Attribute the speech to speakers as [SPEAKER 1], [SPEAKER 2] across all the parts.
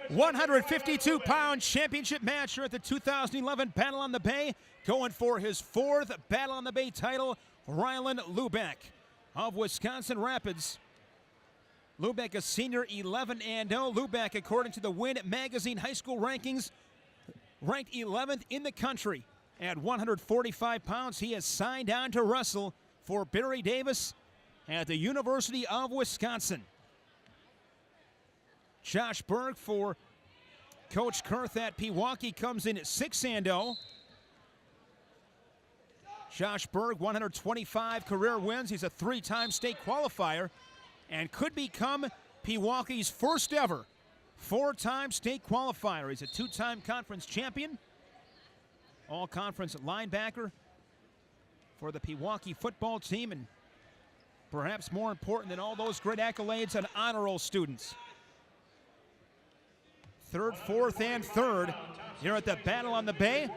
[SPEAKER 1] 152-pound championship match here at the 2011 Battle on the Bay. Going for his fourth Battle on the Bay title, Rylan Lubeck of Wisconsin Rapids. Lubeck, a senior, 11-0. Lubeck, according to the Win Magazine high school rankings, ranked 11th in the country. At 145 pounds, he has signed on to wrestle for Barry Davis at the University of Wisconsin. Josh Berg for Coach Kurth at Pewaukee comes in at 6-0. Josh Berg, 125 career wins. He's a three-time state qualifier and could become Pewaukee's first ever four-time state qualifier. He's a two-time conference champion, all-conference linebacker for the Pewaukee football team, and perhaps more important than all those great accolades, an honor roll students. Third, fourth, and third here at the Battle on the Bay.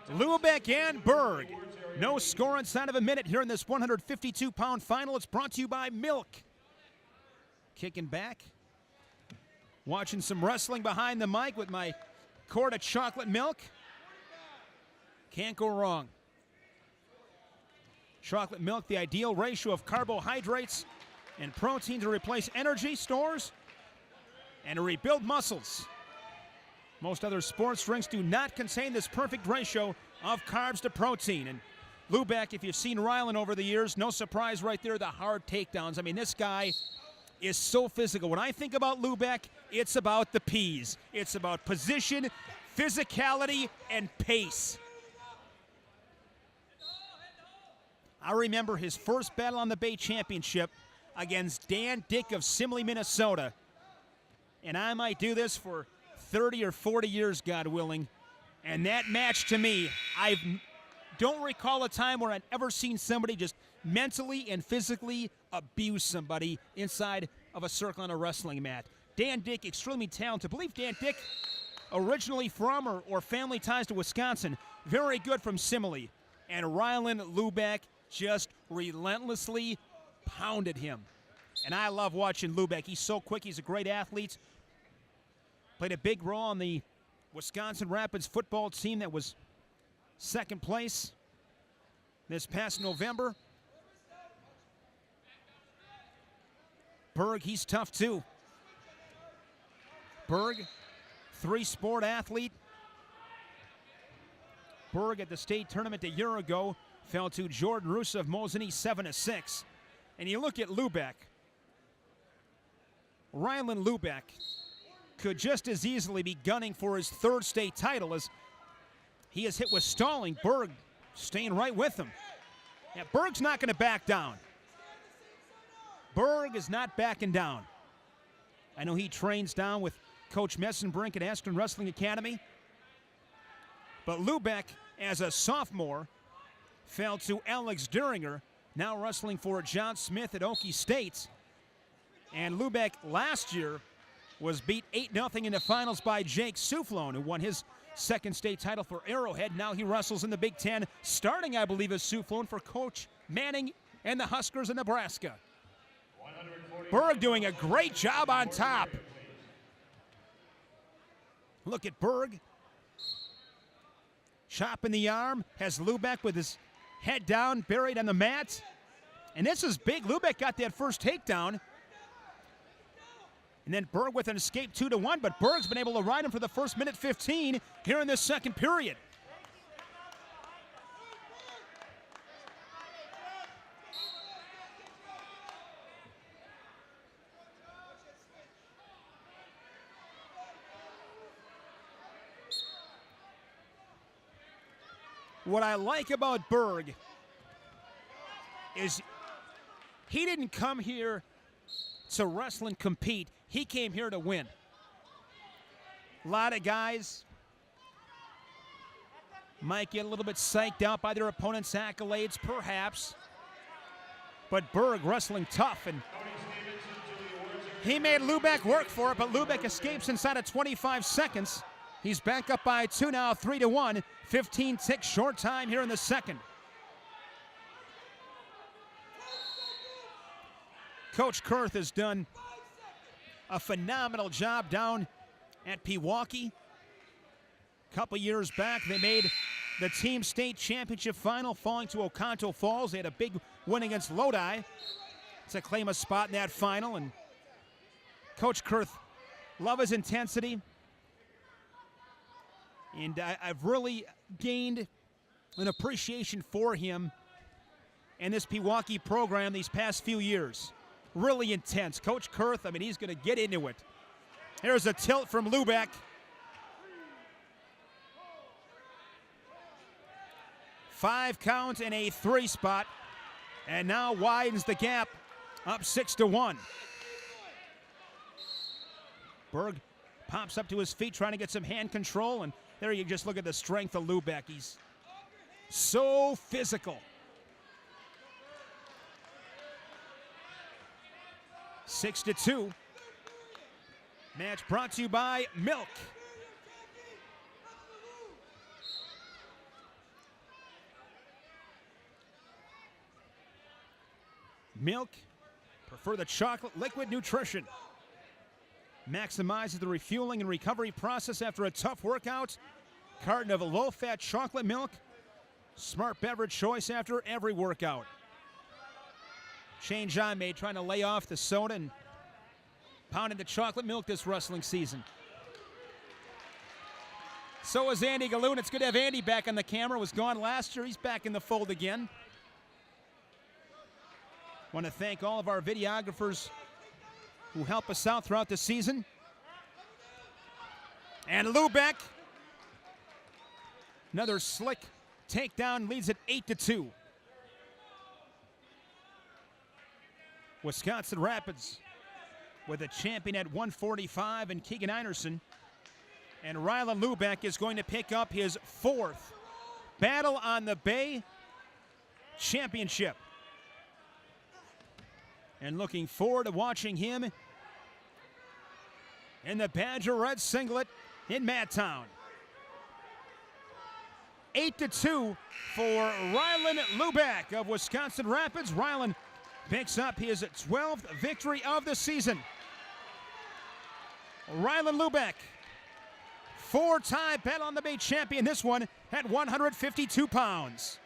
[SPEAKER 1] Lubeck and Berg. No score inside of a minute here in this 152-pound final. It's brought to you by Milk. Kicking back. Watching some wrestling behind the mic with my quart of chocolate milk. Can't go wrong. Chocolate milk, the ideal ratio of carbohydrates and protein to replace energy stores and to rebuild muscles. Most other sports drinks do not contain this perfect ratio of carbs to protein. And Lubeck, if you've seen Rylan over the years, no surprise right there, the hard takedowns. I mean, this guy is so physical. When I think about Lubeck, it's about the P's. It's about position, physicality, and pace. I remember his first Battle on the Bay championship against Dan Dick of Simley, Minnesota. And I might do this for 30 or 40 years, God willing. And that match, to me, I don't recall a time where I'd ever seen somebody just mentally and physically abuse somebody inside of a circle on a wrestling mat. Dan Dick, extremely talented. I believe Dan Dick, originally from or family ties to Wisconsin, very good from Simile. And Rylan Lubeck just relentlessly pounded him. And I love watching Lubeck. He's so quick. He's a great athlete. Played a big role on the Wisconsin Rapids football team that was second place this past November. Berg, he's tough too. Berg, three-sport athlete. Berg at the state tournament a year ago fell to Jordan Russo of Mosinee 7-6. And you look at Lubeck. Rylan Lubeck could just as easily be gunning for his third state title as he is hit with stalling. Berg staying right with him. Yeah, Berg's not going to back down. Berg is not backing down. I know he trains down with Coach Messenbrink at Aston Wrestling Academy. But Lubeck, as a sophomore, fell to Alex Duringer, now wrestling for John Smith at Okie State. And Lubeck last year was beat 8-0 in the finals by Jake Soufflon, who won his second state title for Arrowhead. Now he wrestles in the Big Ten, starting, I believe, as Soufflon for Coach Manning and the Huskers of Nebraska. Berg doing a great job on top. Look at Berg. Chopping the arm, has Lubeck with his head down, buried on the mat. And this is big. Lubeck got that first takedown. And then Berg with an escape 2-1, but Berg's been able to ride him for the first minute 15 here in this second period. What I like about Berg is he didn't come here to wrestle and compete. He came here to win. A lot of guys might get a little bit psyched out by their opponent's accolades, perhaps. But Berg wrestling tough, and he made Lubeck work for it, but Lubeck escapes inside of 25 seconds. He's back up by 2 now, 3-1. 15 ticks short time here in the second. Coach Kurth has done a phenomenal job down at Pewaukee. A couple years back, they made the team state championship final, falling to Oconto Falls. They had a big win against Lodi to claim a spot in that final. And Coach Kurth, love his intensity. And I've really gained an appreciation for him and this Pewaukee program these past few years. Really intense. Coach Kurth, I mean, he's going to get into it. Here's a tilt from Lubeck. Five count and a 3 spot. And now widens the gap up 6-1. Berg pops up to his feet trying to get some hand control. And there you just look at the strength of Lubeck. He's so physical. 6-2. Match brought to you by Milk. Milk, prefer the chocolate liquid nutrition. Maximizes the refueling and recovery process after a tough workout. Carton of low-fat chocolate milk. Smart beverage choice after every workout. Shane John made trying to lay off the soda and pounding the chocolate milk this wrestling season. So is Andy Galoon. It's good to have Andy back on the camera. Was gone last year. He's back in the fold again. Want to thank all of our videographers who help us out throughout the season. And Lubeck, another slick takedown, leads it 8-2. Wisconsin Rapids with a champion at 145 and Keegan Einerson. And Rylan Lubeck is going to pick up his 4th Battle on the Bay championship. And looking forward to watching him in the Badger Red singlet in Madtown. 8-2 for Rylan Lubeck of Wisconsin Rapids. Rylan picks up his 12th victory of the season. Rylan Lubeck, 4-time Battle on the Bay champion, this one at 152 pounds.